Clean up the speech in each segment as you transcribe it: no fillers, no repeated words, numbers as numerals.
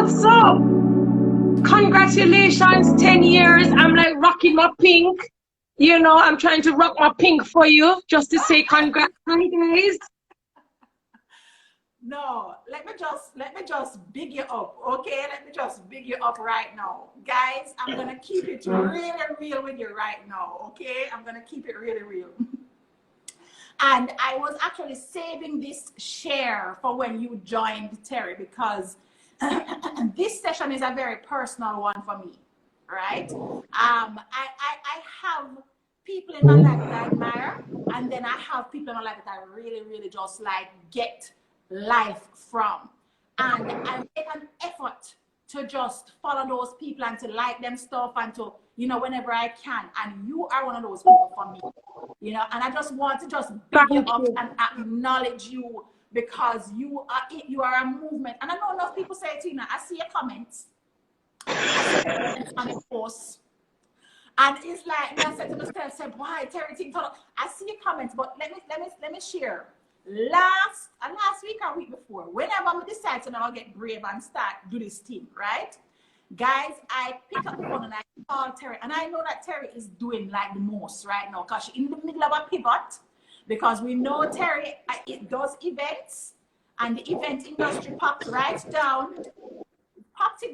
What's up? Congratulations, 10 years. I'm like rocking my pink. You know, I'm trying to rock my pink for you just to say congrats. Hi, guys. No, let me just big you up, okay? Let me just big you up right now. Guys, I'm gonna keep it really real with you right now, okay? I'm gonna keep it really real. And I was actually saving this share for when you joined Terry because this session is a very personal one for me, right? I have people in my life that I admire, and then I have people in my life that I really, really just like get life from. And I make an effort to just follow those people and to like them stuff and to, you know, whenever I can. And you are one of those people for me, you know, and I just want to just big you Thank up you. and acknowledge you because you are a movement. And I know enough people say it, Tina, I see your comments. I see your comments on the post. And it's like me, I said to myself, say, why Terry think I see your comments, but let me share. Last week or week before, whenever I decide to now get brave and start do this thing, right? Guys, I pick up the phone and I call Terry, and I know that Terry is doing like the most right now because she's in the middle of a pivot. Because we know Terry it does events, and the event industry popped it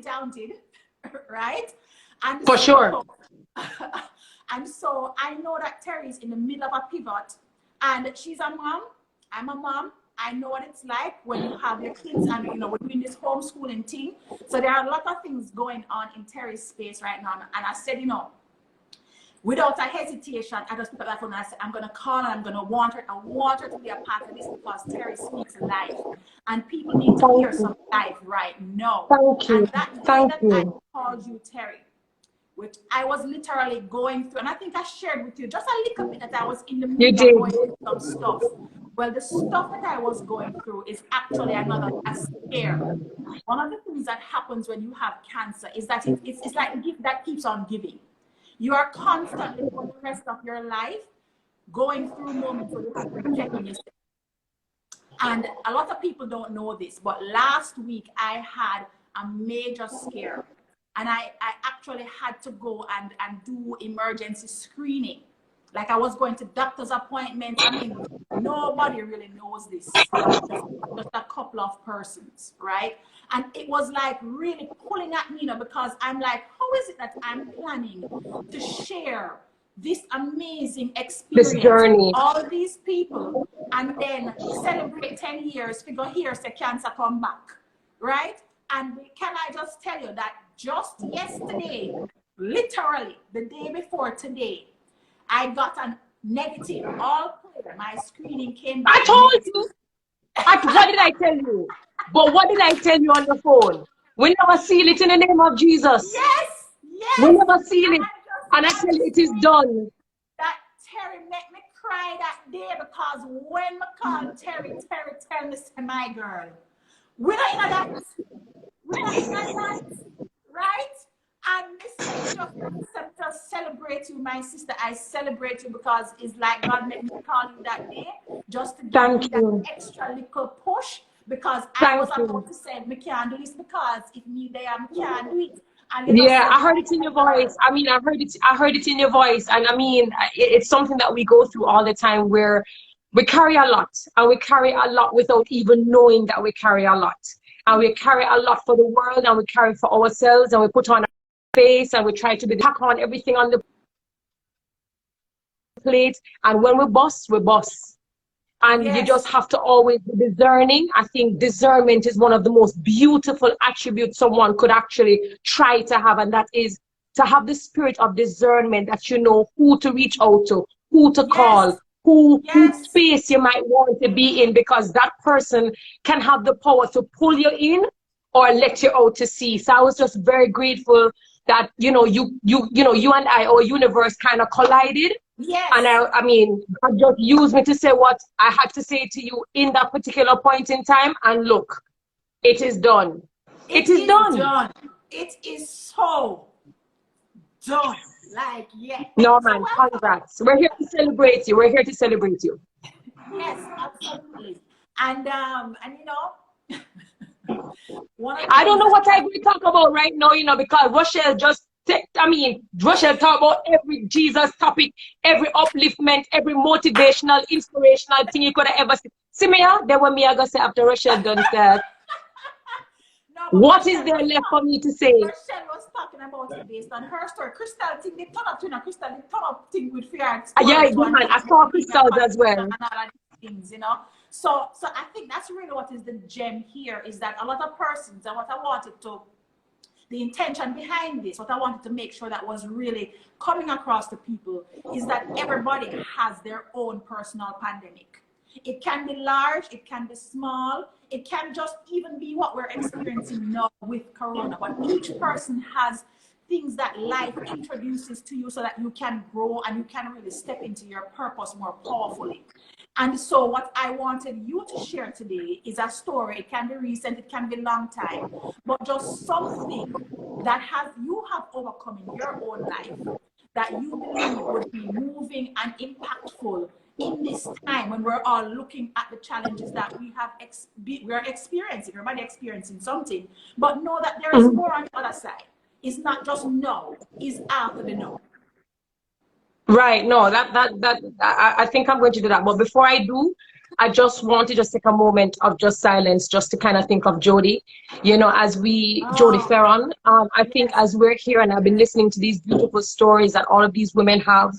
down, did right? And For sure. and so I know that Terry is in the middle of a pivot, and she's a mom. I'm a mom. I know what it's like when you have your kids and, you know, we're doing this homeschooling thing. So there are a lot of things going on in Terry's space right now. And I said, you know, without a hesitation, I just picked up that phone and I said, I'm going to call and I'm going to want her. I want her to be a part of this because Terry speaks life. And people need to hear some life right now. Thank you. And that day that I called you, Terry, which I was literally going through, and I think I shared with you just a little bit that I was in the middle of going through some stuff. Well, the stuff that I was going through is actually a scare. One of the things that happens when you have cancer is that it's like a gift that keeps on giving. You are constantly for the rest of your life going through moments where you have to check on yourself. And a lot of people don't know this, but last week I had a major scare. And I actually had to go and do emergency screening. Like I was going to doctor's appointments. I mean, nobody really knows this. Just a couple of persons, right? And it was like really pulling at me, you know, because I'm like, how is it that I'm planning to share this amazing experience This journey. with all these people and then celebrate 10 years, figure here, say cancer come back, right? And can I just tell you that just yesterday, literally the day before today, I got a negative, all clear. My screening came back. I told you. What did I tell you? But what did I tell you on the phone? We never seal it in the name of Jesus. Yes, yes. We never seal it. And I tell you, it is done. That Terry made me cry that day because when I called Terry tell me, say, my girl, we're not in that. We're not in that, right? And this just celebrate you, my sister. I celebrate you because it's like God made me call you that day just to give you that extra little push because I was about to say, me can't do this because if me there, I can't do it. And yeah, I heard it in your voice. I mean, I heard it in your voice. And I mean, it's something that we go through all the time where we carry a lot and we carry a lot without even knowing that we carry a lot. And we carry a lot for the world and we carry for ourselves and we put on face and we try to pack on everything on the plate, and when we bust, and you just have to always be discerning. I think discernment is one of the most beautiful attributes someone could actually try to have, and that is to have the spirit of discernment, that you know who to reach out to, who to call, whose space you might want to be in, because that person can have the power to pull you in or let you out to sea. So I was just very grateful that, you know, you and I, our universe kind of collided. Yes. And I mean, God just used me to say what I had to say to you in that particular point in time. And look, it is done. It is done. It is so done. Like, yeah. No, man, congrats. We're here to celebrate you. We're here to celebrate you. Yes, absolutely. And you know, I don't know what I will talk about right now, you know, because Rochelle just, Rochelle talk about every Jesus topic, every upliftment, every motivational, inspirational thing you could have ever seen. See me out there when me I go say after Rochelle done said. No, what is there left for me to say? Rochelle was talking about it based on her story. Crystal thing, they turn up to Crystal, they turn up thing with fear. Yeah, man, I saw crystals as well. And all of these things, you know. So I think that's really what is the gem here, is that a lot of persons, and what I wanted to, the intention behind this, what I wanted to make sure that was really coming across to people, is that everybody has their own personal pandemic. It can be large, it can be small, it can just even be what we're experiencing now with Corona. But each person has things that life introduces to you so that you can grow and you can really step into your purpose more powerfully. And so what I wanted you to share today is a story. It can be recent, it can be long time, but just something that you have overcome in your own life that you believe would be moving and impactful in this time when we're all looking at the challenges that we're experiencing. Everybody experiencing something, but know that there is more on the other side. It's not just no, it's after the no. Right. No, I think I'm going to do that. But before I do, I just want to just take a moment of just silence, just to kind of think of Jody, you know, as Jody Ferron. I think as we're here and I've been listening to these beautiful stories that all of these women have,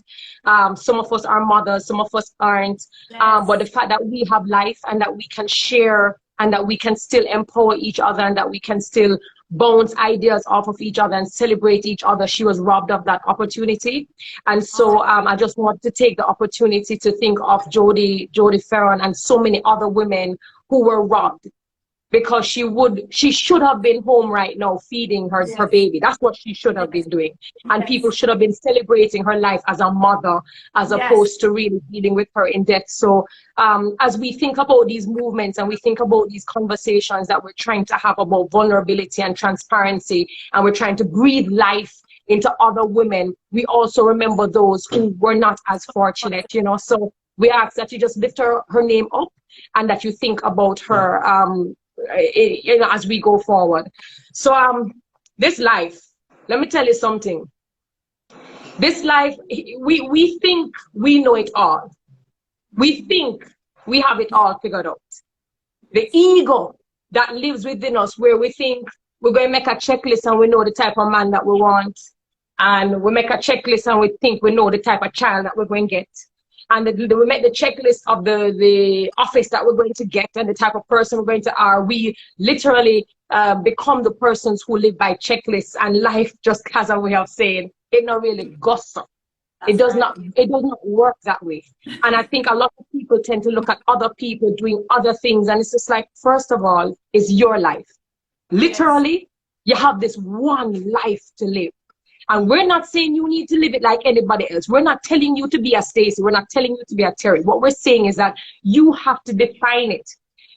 some of us are mothers, some of us aren't, but the fact that we have life and that we can share and that we can still empower each other and that we can still bounce ideas off of each other and celebrate each other. She was robbed of that opportunity. And so I just want to take the opportunity to think of Jody Ferron and so many other women who were robbed, because she should have been home right now feeding her baby. That's what she should have been doing. And people should have been celebrating her life as a mother, as opposed to really dealing with her in death. So as we think about these movements and we think about these conversations that we're trying to have about vulnerability and transparency, and we're trying to breathe life into other women, we also remember those who were not as fortunate, you know. So we ask that you just lift her name up and that you think about her you know, as we go forward. So this life, let me tell you something. This life, we think we know it all. We think we have it all figured out. The ego that lives within us, where we think we're going to make a checklist and we know the type of man that we want, and we make a checklist and we think we know the type of child that we're going to get. And we make the checklist of the office that we're going to get and the type of person we're going to are. We literally become the persons who live by checklists, and life just has a way of saying it not really gossip. It does not work that way. And I think a lot of people tend to look at other people doing other things, and it's just like, first of all, it's your life. Literally, you have this one life to live. And we're not saying you need to live it like anybody else. We're not telling you to be a Stacy. We're not telling you to be a Terry. What we're saying is that you have to define it.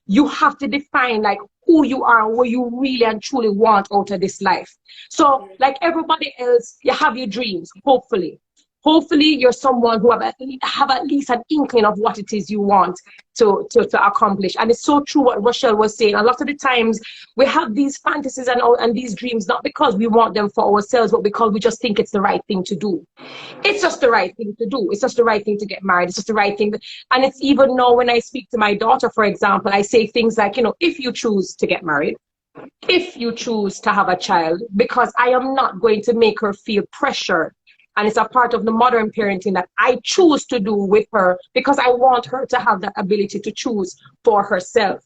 You have to define like who you are and what you really and truly want out of this life. So like everybody else, you have your dreams, hopefully. Hopefully you're someone who have at least an inkling of what it is you want to accomplish. And it's so true what Rochelle was saying. A lot of the times we have these fantasies and these dreams, not because we want them for ourselves, but because we just think it's the right thing to do. It's just the right thing to do. It's just the right thing to get married. It's just the right thing. And it's even now when I speak to my daughter, for example, I say things like, you know, if you choose to get married, if you choose to have a child, because I am not going to make her feel pressure. And it's a part of the modern parenting that I choose to do with her, because I want her to have that ability to choose for herself.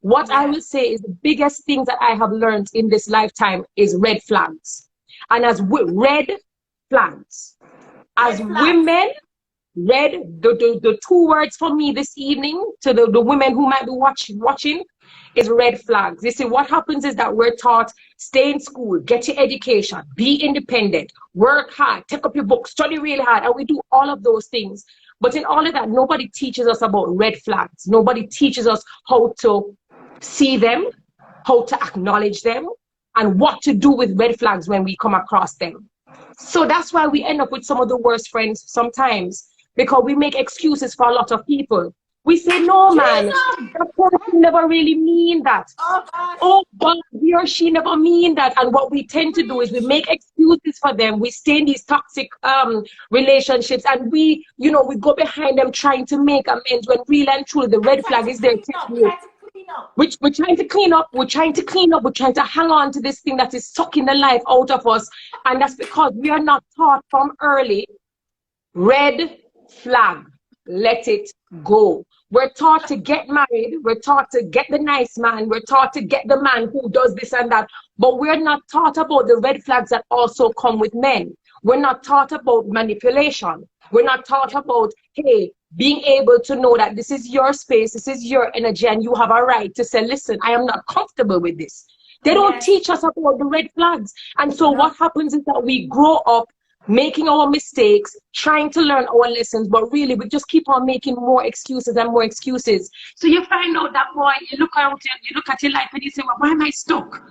What I will say is the biggest thing that I have learned in this lifetime is red flags. And as red flags, as women, the two words for me this evening to the women who might be watching is red flags. You see, what happens is that we're taught, stay in school, get your education, be independent, work hard, take up your books, study really hard, and we do all of those things. But in all of that, nobody teaches us about red flags. Nobody teaches us how to see them, how to acknowledge them, and what to do with red flags when we come across them. So that's why we end up with some of the worst friends sometimes, because we make excuses for a lot of people. We say, no, man, Jesus! that person never really mean that. Oh gosh. Oh, but he or she never mean that. And what we tend to do is we make excuses for them. We stay in these toxic relationships, and we, you know, we go behind them trying to make amends when real and truly the red flag is there telling you. We're trying to clean up, we're trying to clean up, we're trying to hang on to this thing that is sucking the life out of us. And that's because we are not taught from early, red flag, let it go. We're taught to get married, we're taught to get the nice man, we're taught to get the man who does this and that, but we're not taught about the red flags that also come with men. We're not taught about manipulation. We're not taught about, hey, being able to know that this is your space, this is your energy, and you have a right to say, listen, I am not comfortable with this. They don't teach us about the red flags. And so what happens is that we grow up making our mistakes, trying to learn our lessons, but really we just keep on making more excuses and more excuses. So you find out that, boy, you look at your life and you say, well, why am I stuck?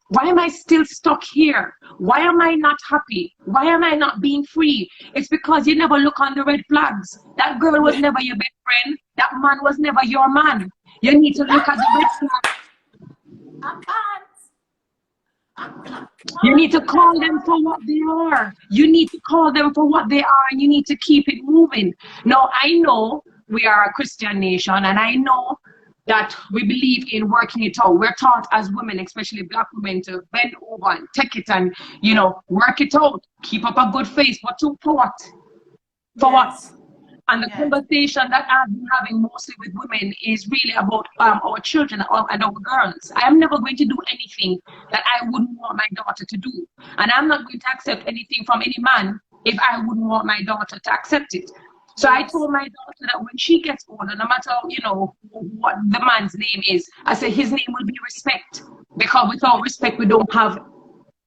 Why am I still stuck here? Why am I not happy? Why am I not being free? It's because you never look on the red flags. That girl was never your best friend. That man was never your man. You need to look at the red flags. I can't. You need to call them for what they are. You need to call them for what they are, and you need to keep it moving. Now, I know we are a Christian nation, and I know that we believe in working it out. We're taught as women, especially Black women, to bend over and take it and, you know, work it out. Keep up a good face. But for what? For what? And the conversation that I've been having mostly with women is really about our children and our girls. I am never going to do anything that I wouldn't want my daughter to do. And I'm not going to accept anything from any man if I wouldn't want my daughter to accept it. So I told my daughter that when she gets older, no matter, you know, what the man's name is, I said his name will be respect. Because without respect, we don't have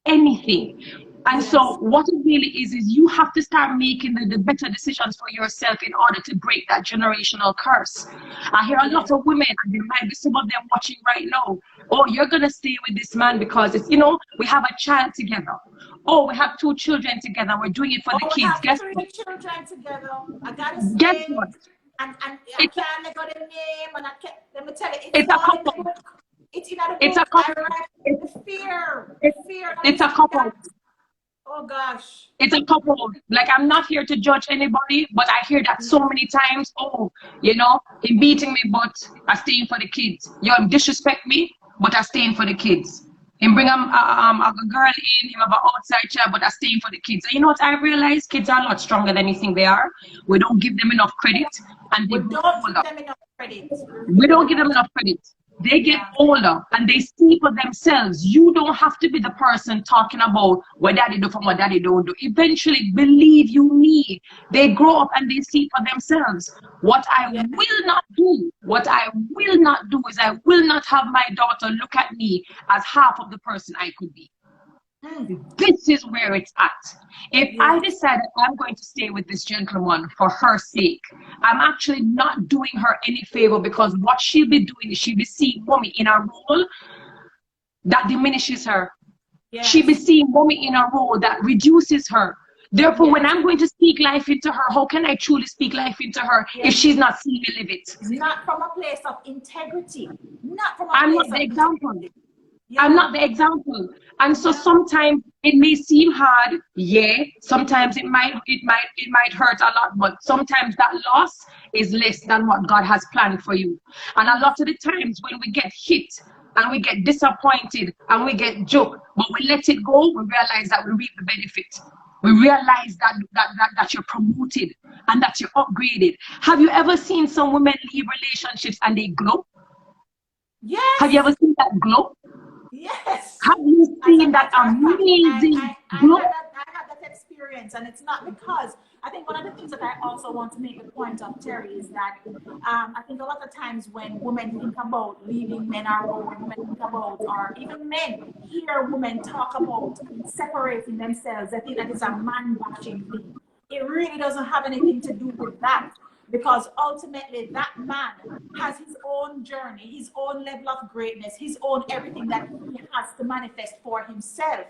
anything. And so what it really is you have to start making the better decisions for yourself in order to break that generational curse. I hear a lot of women, and there might be some of them watching right now, oh, you're going to stay with this man because it's, you know, we have a child together. Oh, we have 2 children together. We're doing it for the kids. Guess what? 3 children together. I got to stay. Guess what? And I can't let go the name, and I can't, let me tell you, it's a couple. It's in the book. It's a couple. The fear. It's a couple. Oh gosh. It's a couple. Like, I'm not here to judge anybody, but I hear that so many times. Oh, you know, he beating me, but I staying for the kids. You disrespect me, but I staying for the kids. Him bring a girl in, him have an outside child, but I staying for the kids. And you know what I realize? Kids are a lot stronger than you think they are. We don't give them enough credit, and they grow older. We don't give them enough credit. They get older and they see for themselves. You don't have to be the person talking about what daddy do from what daddy don't do. Eventually, believe you me, they grow up and they see for themselves. What I will not do is I will not have my daughter look at me as half of the person I could be. This is where it's at. If I decide I'm going to stay with this gentleman for her sake, I'm actually not doing her any favor, because what she'll be doing is she'll be seeing mommy in a role that diminishes her. She'll be seeing mommy in a role that reduces her. Therefore, when I'm going to speak life into her, how can I truly speak life into her if she's not seeing me live it? Not from a place of integrity. Not from a I'm place not the of example. I'm not the example. And so sometimes it may seem hard, sometimes it might hurt a lot, but sometimes that loss is less than what God has planned for you. And a lot of the times when we get hit and we get disappointed and we get joked, but we let it go, we realize that we reap the benefit. We realize that you're promoted and that you're upgraded. Have you ever seen some women leave relationships and they glow? Yes. Have you ever seen that glow? Yes. Have you seen that amazing glow? I had that experience, and it's not because I think one of the things that I also want to make a point of, Terry, is that I think a lot of times when women think about leaving men or women think about, or even men hear women talk about separating themselves, I think that is a man-bashing thing. It really doesn't have anything to do with that. Because ultimately that man has his own journey, his own level of greatness, his own everything that he has to manifest for himself.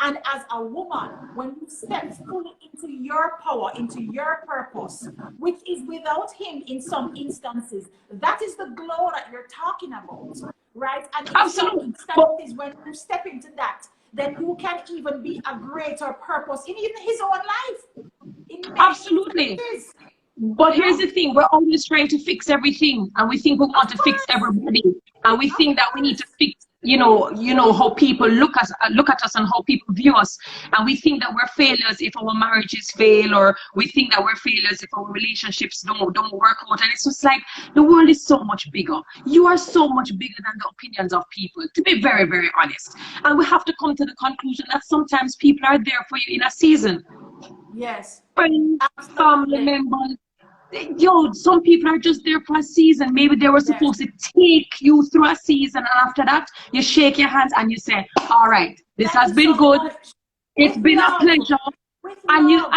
And as a woman, when you step fully into your power, into your purpose, which is without him in some instances, that is the glow that you're talking about, right? And in some Absolutely. instances, when you step into that, then you can even be a greater purpose in even his own life, in many Absolutely. instances. But here's the thing, we're always trying to fix everything, and we think we want Of to fix course, everybody, and we of think that we need to course. fix, how people look at us and how people view us, and we think that we're failures if our marriages fail, or we think that we're failures if our relationships don't work out. And it's just like, the world is so much bigger. You are so much bigger than the opinions of people, to be very, very honest. And we have to come to the conclusion that sometimes people are there for you in a season. Yes, Friends, family absolutely. members. Some people are just there for a season. Maybe they were Yes. supposed to take you through a season, and after that, you shake your hands and you say, all right, this Thank has you been so good. much. It's With been a love. pleasure. With And you love.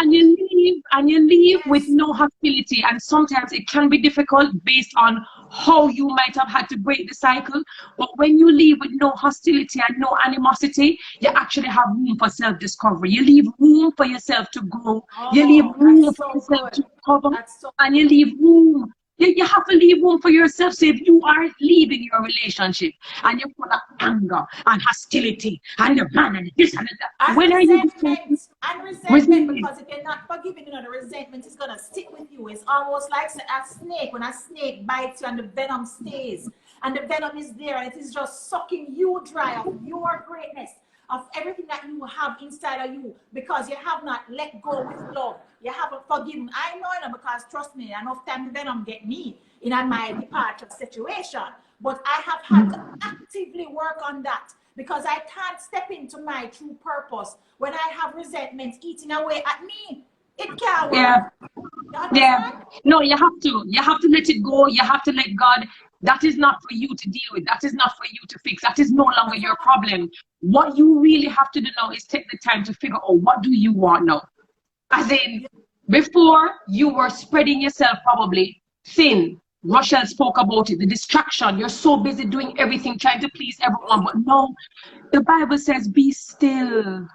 leave with Yes. no hostility. And sometimes it can be difficult based on how you might have had to break the cycle. But when you leave with no hostility and no animosity, you actually have room for self-discovery. You leave room for yourself to grow. You leave Oh, room that's for so yourself good. to recover. That's so And you good. leave room. You have to leave room for yourself. So if you are leaving your relationship and you're full of anger and hostility and the man and this and that, And when are you going to resentment, resentment? because if you're not forgiving, the resentment is gonna stick with you. It's almost like a snake. When a snake bites you and the venom stays, and the venom is there, and it is just sucking you dry of your greatness, of everything that you have inside of you, because you have not let go with love. You haven't forgiven. I know it, because trust me, enough time the venom get me in my departure situation. But I have had to actively work on that, because I can't step into my true purpose when I have resentment eating away at me. It can't Yeah. work. You Yeah. understand? No, you have to. You have to let it go. You have to let God. That is not for you to deal with. That is not for you to fix. That is no longer your problem. What you really have to do now is take the time to figure out, what do you want now? As in, before you were spreading yourself probably thin. Rochelle spoke about it, the distraction. You're so busy doing everything, trying to please everyone. But no, the Bible says, be still.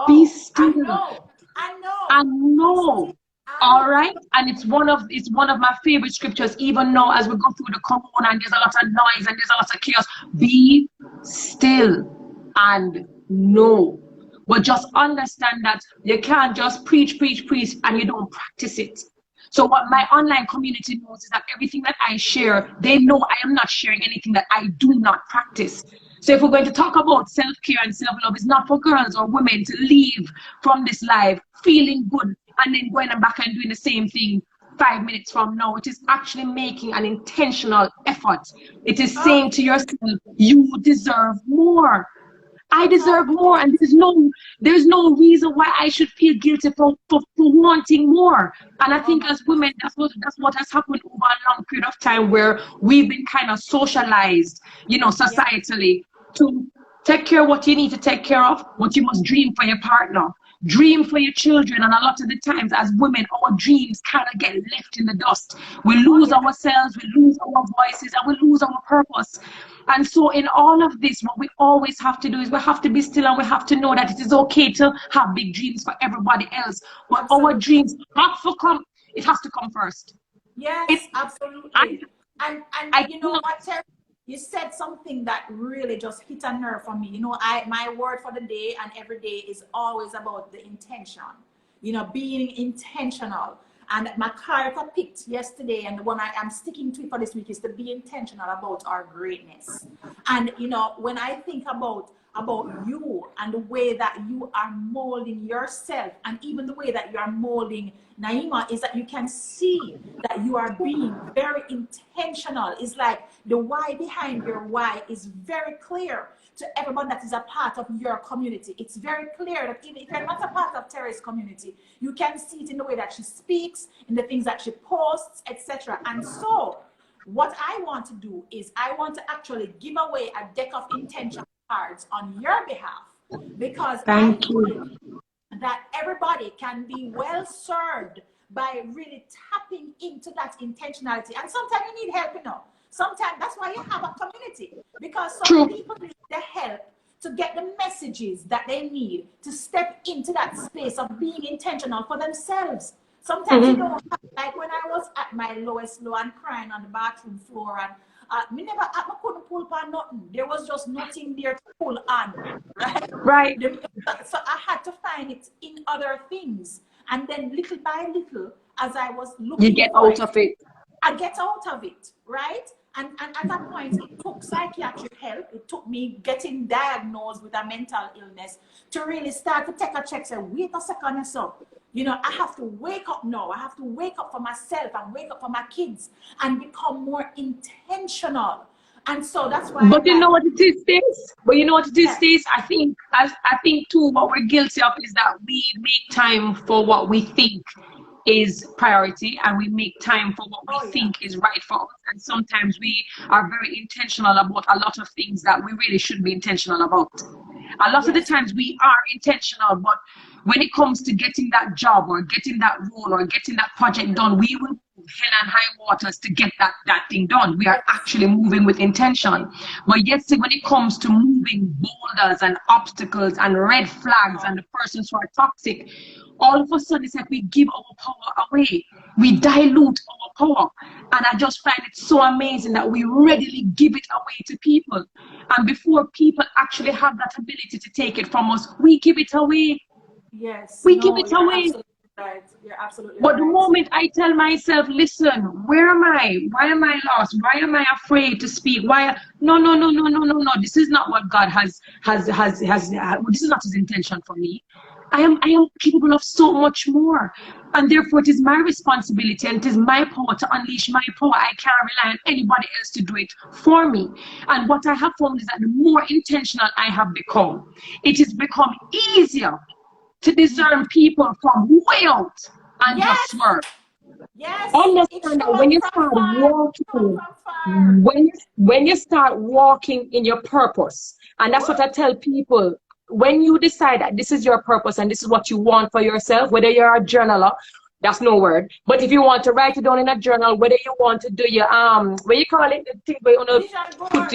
Be Oh, I still. know. I know. And Be still. no, all right. And it's one of my favorite scriptures, even now as we go through the corona and there's a lot of noise and there's a lot of chaos. Be still and know. But just understand that you can't just preach and you don't practice it. So what my online community knows is that everything that I share, they know I am not sharing anything that I do not practice. So if we're going to talk about self-care and self-love, it's not for girls or women to leave from this life feeling good and then going back and doing the same thing 5 minutes from now. It is actually making an intentional effort. It is saying to yourself, you deserve more. I deserve more, and there's no reason why I should feel guilty for wanting more. And I Oh think my as God. women, that's what has happened over a long period of time, where we've been kind of socialized, Yeah. societally, to take care of what you need to take care of, but you must dream for your partner, dream for your children. And a lot of the times as women, our dreams kind of get left in the dust. We Oh lose yeah. ourselves, we lose our voices, and we lose our purpose. And so in all of this, what we always have to do is we have to be still, and we have to know that it is okay to have big dreams for everybody else. But our Absolutely. dreams have to come, it has to come first. It, Yes, I, absolutely. And I you know cannot, what, Terry? You said something that really just hit a nerve for me. My word for the day and every day is always about the intention. Being intentional. And my card I picked yesterday, and the one I am sticking to for this week, is to be intentional about our greatness. And when I think about you and the way that you are molding yourself, and even the way that you are molding Naima, is that you can see that you are being very intentional. It's like the why behind your why is very clear to everyone that is a part of your community. It's very clear that even if you're not a part of Terry's community, you can see it in the way that she speaks, in the things that she posts, etc. And so what I want to do is I want to actually give away a deck of intention cards on your behalf, because I thank you. think that everybody can be well served by really tapping into that intentionality. And sometimes you need help. Sometimes that's why you have a community, because some True. people need the help to get the messages that they need to step into that space of being intentional for themselves. Sometimes you don't have, like when I was at my lowest low and crying on the bathroom floor, and I couldn't pull on nothing. There was just nothing there to pull on, right? Right. So I had to find it in other things. And then little by little, as I was looking you get out of it. I get out of it, right? And at that point, it took psychiatric help. It took me getting diagnosed with a mental illness to really start to take a check, say, wait a second, so, you know, I have to wake up now. I have to wake up for myself and wake up for my kids and become more intentional. And so that's why. But you know what it is, Stace? But you know what it is, Stace? I think too, what we're guilty of is that we make time for what we think is priority, and we make time for what we think is right for us. And sometimes we are very intentional about a lot of things that we really shouldn't be intentional about. A lot of the times we are intentional, but when it comes to getting that job or getting that role or getting that project done, we will move hell and high waters to get that thing done. We are actually moving with intention. But yet, when it comes to moving boulders and obstacles and red flags and the persons who are toxic, all of a sudden it's like we give our power away. We dilute our power. And I just find it so amazing that we readily give it away to people. And before people actually have that ability to take it from us, we give it away. Yes. We give it away. Right. You're absolutely but right. The moment I tell myself, listen, where am I? Why am I lost? Why am I afraid to speak? Why? No. This is not what God has. This is not His intention for me. I am capable of so much more, and therefore it is my responsibility and it is my power to unleash my power. I can't rely on anybody else to do it for me. And what I have found is that the more intentional I have become, it has become easier to discern people from way out and just swerve. Yes. Understand that when you start walking, when you start walking in your purpose, and that's what I tell people, when you decide that this is your purpose and this is what you want for yourself, whether you're a journaler, that's no word, but if you want to write it down in a journal, whether you want to do your what you call it, the thing where you want to put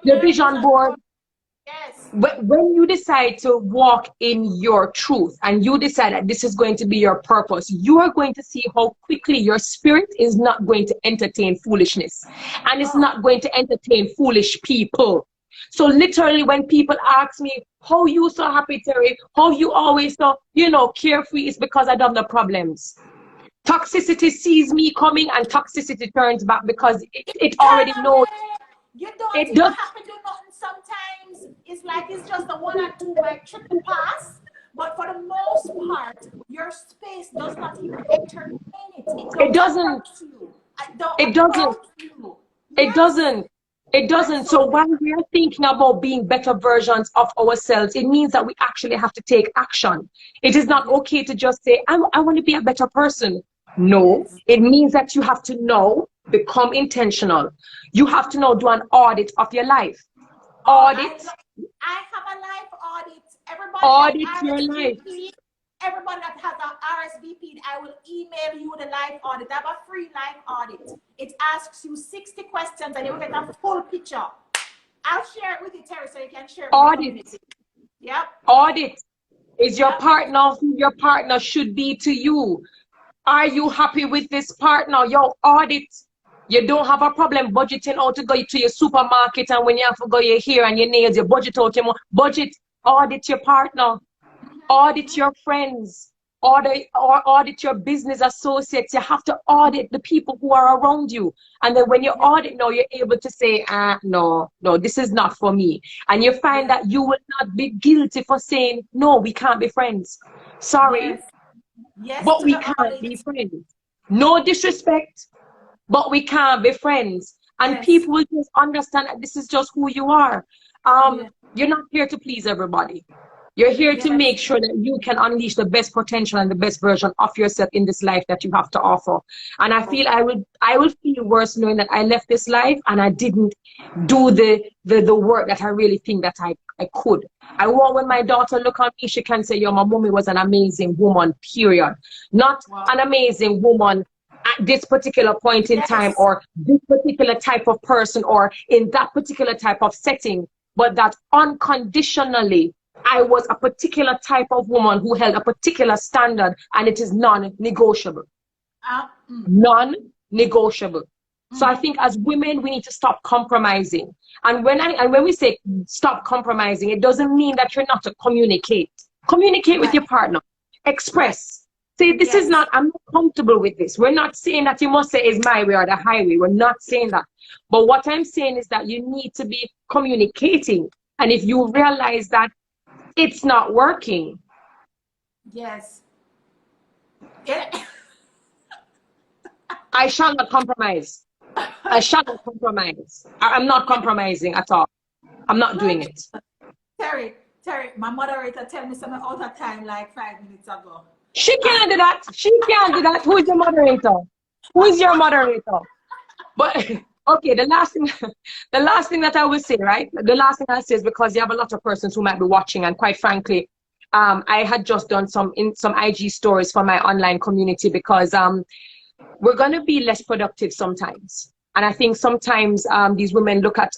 your vision board. Yes. When you decide to walk in your truth and you decide that this is going to be your purpose, you are going to see how quickly your spirit is not going to entertain foolishness, and it's not going to entertain foolish people. So literally when people ask me, how you so happy, Terry? How you always so, carefree? It's because I don't have the problems. Toxicity sees me coming and toxicity turns back because it already knows. You don't even have to do nothing sometimes. It's like it's just a 1 or 2 like triple pass. But for the most part, your space does not even entertain it. It doesn't. It doesn't. It doesn't. It doesn't. So while we are thinking about being better versions of ourselves, it means that we actually have to take action. It is not okay to just say, I want to be a better person. No, it means that you have to know, become intentional. You have to know, do an audit of your life. Audit. I have a life audit. Everybody audit your life. Everybody that has an RSVP, I will email you the life audit. I have a free life audit. It asks you 60 questions and you will get a full picture. I'll share it with you, Terry, so you can share it with the community. Yep. Audit. Is your partner who your partner should be to you? Are you happy with this partner? Your audit. You don't have a problem budgeting out to go to your supermarket, and when you have to go your hair and your nails, you budget out your budget. Audit your partner. Audit your friends, audit your business associates. You have to audit the people who are around you. And then when you audit now, you're able to say, no, this is not for me. And you find that you will not be guilty for saying, no, we can't be friends. Sorry, yes, but we can't be friends. No disrespect, but we can't be friends. And people will just understand that this is just who you are. You're not here to please everybody. You're here to make sure that you can unleash the best potential and the best version of yourself in this life that you have to offer. And I feel I will feel worse knowing that I left this life and I didn't do the work that I really think that I could. I want when my daughter look at me, she can say, yo, my mommy was an amazing woman, period. Not an amazing woman at this particular point in time, or this particular type of person, or in that particular type of setting. but that unconditionally I was a particular type of woman who held a particular standard, and it is non-negotiable. Non-negotiable. So I think as women, we need to stop compromising. And when we say stop compromising, it doesn't mean that you're not to communicate. Communicate with your partner. Express. Say, this is not, I'm not comfortable with this. We're not saying that you must say is my way or the highway. We're not saying that. But what I'm saying is that you need to be communicating. And if you realize that it's not working. Yes. I shall not compromise. I shall not compromise. I'm not compromising at all. I'm not doing it. Terry, my moderator tell me something out of time like 5 minutes ago. She can't do that. She can't do that. Who is your moderator? Who is your moderator? But okay, the last thing that I will say, right? The last thing I'll say is because you have a lot of persons who might be watching, and quite frankly, I had just done some IG stories for my online community because we're going to be less productive sometimes. And I think sometimes these women look at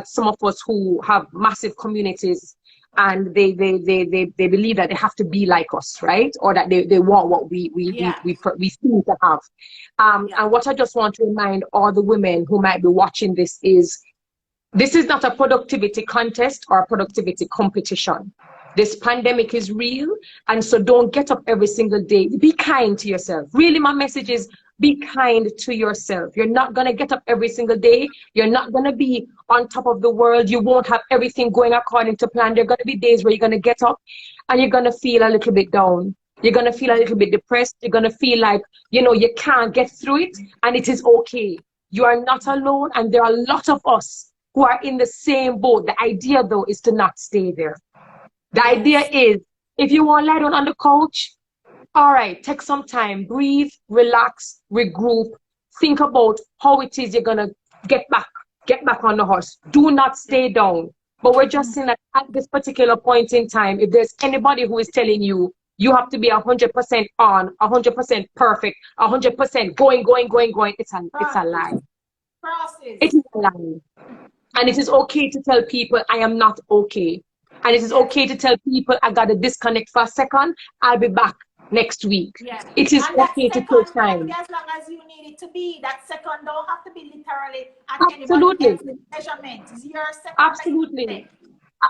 some of us who have massive communities, and they believe that they have to be like us, right? Or that they want what we seem to have. And what I just want to remind all the women who might be watching this is not a productivity contest or a productivity competition. This pandemic is real, and so don't get up every single day. Be kind to yourself. Really, my message is be kind to yourself. You're not going to get up every single day. You're not going to be on top of the world. You won't have everything going according to plan. There are going to be days where you're going to get up and you're going to feel a little bit down. You're going to feel a little bit depressed. You're going to feel like, you can't get through it, and it is okay. You are not alone, and there are a lot of us who are in the same boat. The idea, though, is to not stay there. The idea is, if you want to lie down on the couch, all right, take some time, breathe, relax, regroup, think about how it is you're going to get back on the horse. Do not stay down. But we're just saying that at this particular point in time, if there's anybody who is telling you, you have to be 100% on, 100% perfect, 100% going, it's a lie. It is a lie. And it is okay to tell people, I am not okay. And it is okay to tell people, I got to disconnect for a second. I'll be back next week. It is okay to take time. As long as you need it to be, that second don't have to be literally at Absolutely. anybody's measurement. It's your second. Absolutely.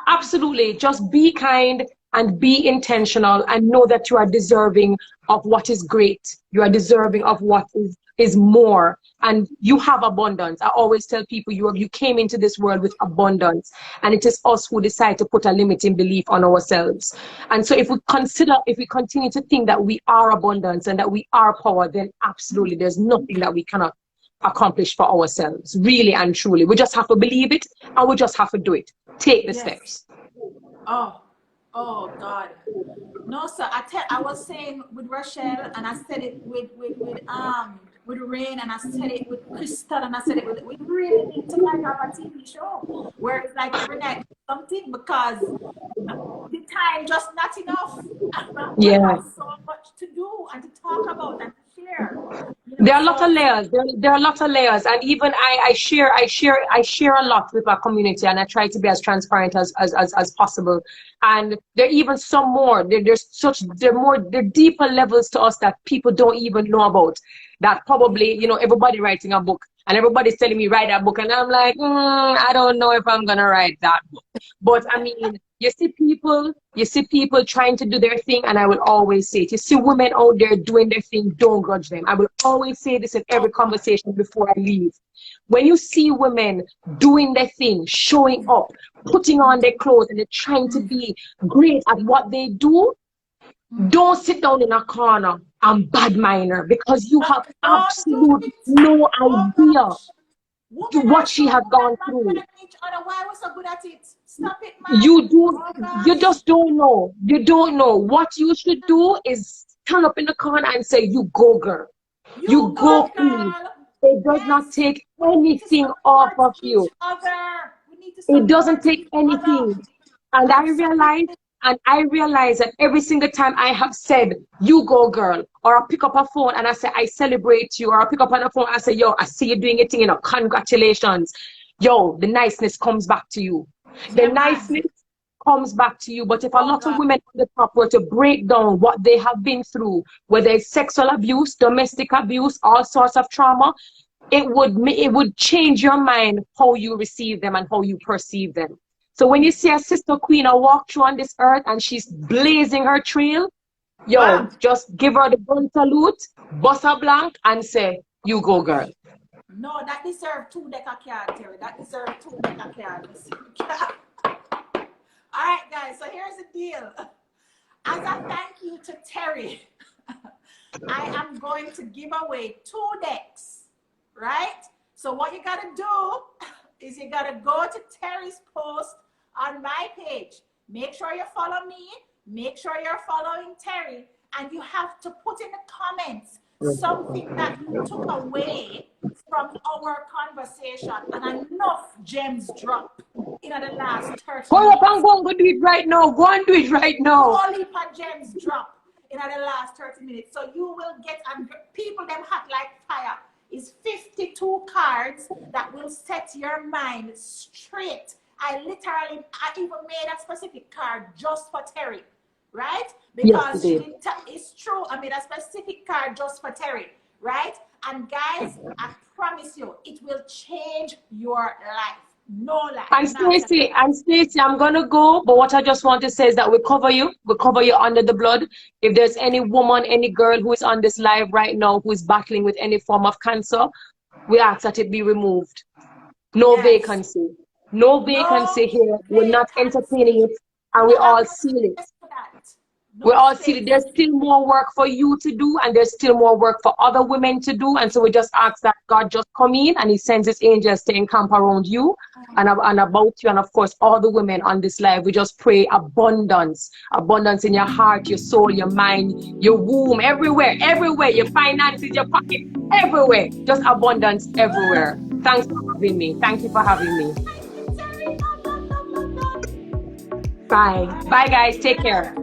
Absolutely. Just be kind and be intentional, and know that you are deserving of what is great. You are deserving of what is more, and you have abundance. I always tell people you came into this world with abundance, and it is us who decide to put a limiting belief on ourselves. And so if we continue to think that we are abundance and that we are power, then absolutely there's nothing that we cannot accomplish for ourselves, really and truly. We just have to believe it, and we just have to do it. Take the steps. Oh God. No, sir. I was saying with Rochelle, and I said it with Rain, and I said it with Crystal, and I said it we really need to like have a TV show where it's like every night something, because the time just not enough. We have so much to do and to talk about and to share. There are a lot of layers. There are a lot of layers, and even I share a lot with our community, and I try to be as transparent as possible. And there are even some more. There are deeper levels to us that people don't even know about. That probably, everybody writing a book, and everybody's telling me write that book, and I'm like, I don't know if I'm gonna write that book. But I mean, you see people trying to do their thing, and I will always say it. You see women out there doing their thing, don't grudge them. I will always say this in every conversation before I leave. When you see women doing their thing, showing up, putting on their clothes, and they're trying to be great at what they do, don't sit down in a corner and badminer, because you have absolute no idea what she has gone through. Why was so good at it? Stop it, man. You just don't know. You don't know. What you should do is stand up in the corner and say, you go, girl. You go, queen. It does not take anything off of you. It doesn't take anything. And I realize that every single time I have said, you go, girl, or I pick up a phone and I say, I celebrate you, or I pick up on the phone and I say, yo, I see you doing your thing, congratulations. Yo, the niceness comes back to you. The niceness comes back to you. But if a lot of women on the top were to break down what they have been through, whether it's sexual abuse, domestic abuse, all sorts of trauma, it would change your mind how you receive them and how you perceive them. So when you see a sister queen walk through on this earth and she's blazing her trail, yo, just give her the gun salute, bust her blank, and say, you go, girl. No, that deserves 2 deck of cards, Terry. That deserves 2 deck of cards. All right, guys, so here's the deal. As a thank you to Terry, I am going to give away 2 decks, right? So what you got to do is you got to go to Terry's post on my page. Make sure you follow me. Make sure you're following Terry. And you have to put in the comments something that you took away from our conversation. And enough gems drop in the last 30 Go minutes. up and go and do it right now. Go and do it right now. All heap of gems drop in the last 30 minutes. So you will get, and people them hot like fire. Is 52 cards that will set your mind straight. I even made a specific card just for Terry, right? Because yes, it's true, I made a specific card just for Terry, right? And guys, I promise you, it will change your life. No lie. And Stacey, I'm gonna go, but what I just want to say is that we cover you under the blood. If there's any woman, any girl who is on this live right now who is battling with any form of cancer, we ask that it be removed. No vacancy. No vacancy here. We're not entertaining it, and we all seal it. We all see that there's still more work for you to do, and there's still more work for other women to do. And so we just ask that God just come in and he sends his angels to encamp around you and about you. And of course, all the women on this live, we just pray abundance in your heart, your soul, your mind, your womb, everywhere, your finances, your pocket, everywhere. Just abundance everywhere. Thanks for having me. Thank you for having me. Bye. Bye, guys. Take care.